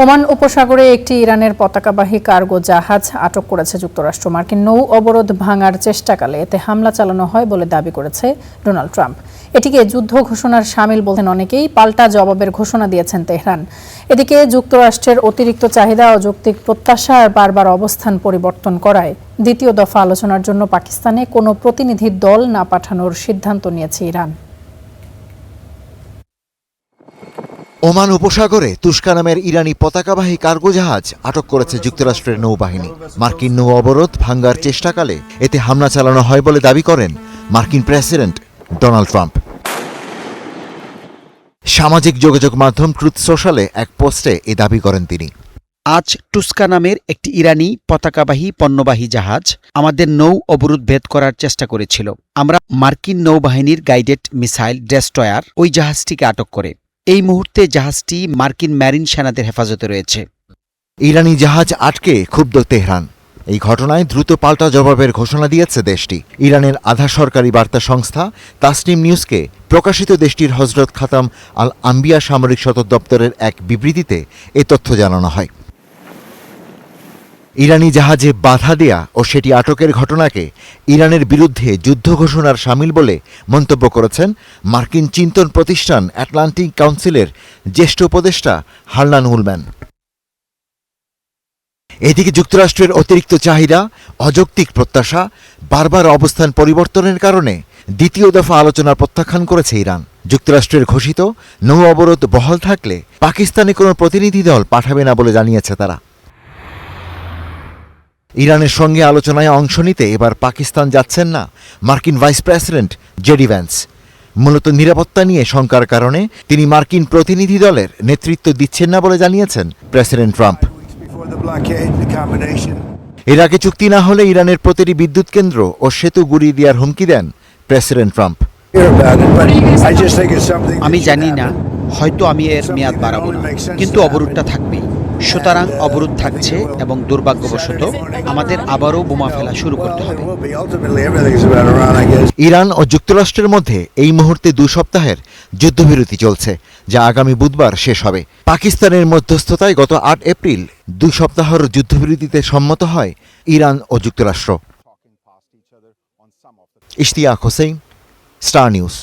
Oman উপসাগরে একটি ইরানের পতাকাবাহী cargo জাহাজ আটক করেছে যুক্তরাষ্ট্র। মার্কিন নৌ অবরোধ ভাঙার চেষ্টাকালে এতে হামলা চালানো হয় বলে দাবি করেছে ডোনাল্ড ট্রাম্প। এটিকে যুদ্ধ ঘোষণার শামিল বলছেন অনেকেই। পাল্টা জবাবের ঘোষণা দিয়েছেন তেহরান। এদিকে যুক্তরাষ্ট্রের অতিরিক্ত চাহিদা ও যৌক্তিক প্রত্যাশা আর বারবার অবস্থান পরিবর্তন করায় দ্বিতীয় দফা আলোচনার জন্য পাকিস্তানে কোনো প্রতিনিধি দল না পাঠানোর সিদ্ধান্ত নিয়েছে ইরান। ওমান উপসাগরে তুস্কা নামের ইরানি পতাকাবাহী কার্গো জাহাজ আটক করেছে যুক্তরাষ্ট্রের নৌবাহিনী। মার্কিন নৌ অবরোধ ভাঙ্গার চেষ্টাকালে এতে হামলা চালানো হয় বলে দাবি করেন মার্কিন প্রেসিডেন্ট ডোনাল্ড ট্রাম্প। সামাজিক যোগাযোগ মাধ্যম ট্রুথ সোশ্যালে এক পোস্টে এ দাবি করেন তিনি। আজ টুস্কা নামের একটি ইরানি পতাকাবাহী পণ্যবাহী জাহাজ আমাদের নৌ অবরোধ ভেদ করার চেষ্টা করেছিল। আমরা মার্কিন নৌবাহিনীর গাইডেড মিসাইল ডেস্ট্রয়ার ওই জাহাজটিকে আটক করে। এই মুহূর্তে জাহাজটি মার্কিন ম্যারিন সেনাদের হেফাজতে রয়েছে। ইরানি জাহাজ আটকে ক্ষুব্ধ তেহরান। এই ঘটনায় দ্রুত পাল্টা জবাবের ঘোষণা দিয়েছে দেশটি। ইরানের আধা সরকারি বার্তা সংস্থা তাসনিম নিউজকে প্রকাশিত দেশটির হজরত খাতাম আল আম্বিয়া সামরিক সদর দপ্তরের এক বিবৃতিতে এ তথ্য জানানো হয়। ইরানি জাহাজে বাধা দেয়া ও সেটি আটকের ঘটনাকে ইরানের বিরুদ্ধে যুদ্ধ ঘোষণার শামিল বলে মন্তব্য করেছেন মার্কিন চিন্তন প্রতিষ্ঠান আটলান্টিক কাউন্সিলের জ্যেষ্ঠ উপদেষ্টা হার্লান উলম্যান। এদিকে যুক্তরাষ্ট্রের অতিরিক্ত চাহিদা, অযৌক্তিক প্রত্যাশা, বারবার অবস্থান পরিবর্তনের কারণে দ্বিতীয় দফা আলোচনা প্রত্যাখ্যান করেছে ইরান। যুক্তরাষ্ট্রের ঘোষিত নৌ অবরোধ বহাল থাকলে পাকিস্তানে কোনো প্রতিনিধি দল পাঠাবে না বলে জানিয়েছে তারা। ইরানের সঙ্গে আলোচনায় অংশ নিতে এবার পাকিস্তান যাচ্ছেন না মার্কিন ভাইস প্রেসিডেন্ট জেডি ভ্যান্স। মূলত নিরাপত্তা নিয়ে শঙ্কার কারণে তিনি মার্কিন প্রতিনিধি দলের নেতৃত্ব দিচ্ছেন না বলে জানিয়েছেন প্রেসিডেন্ট ট্রাম্প। এর আগে চুক্তি না হলে ইরানের প্রতিটি বিদ্যুৎ কেন্দ্র ও সেতু গুঁড়িয়ে দেওয়ার হুমকি দেন প্রেসিডেন্ট ট্রাম্প। আমি জানি না, হয়তো আমি এর মেয়াদ বাড়াবো না, কিন্তু অবরোধটা থাকবেই। সুতরাং অবরোধ থাকছে এবং দুর্ভাগ্যবশত আমাদের আবারও বোমা ফেলা শুরু করতে হবে। ইরান ও যুক্তরাষ্ট্রের মধ্যে এই মুহূর্তে 2 সপ্তাহের যুদ্ধবিরতি চলছে, যা আগামী বুধবার শেষ হবে। পাকিস্তানের মধ্যস্থতায় গত 8 এপ্রিল 2 সপ্তাহের যুদ্ধবিরতিতে সম্মত হয় ইরান ও যুক্তরাষ্ট্র। Ishtiaq Hossain, star news.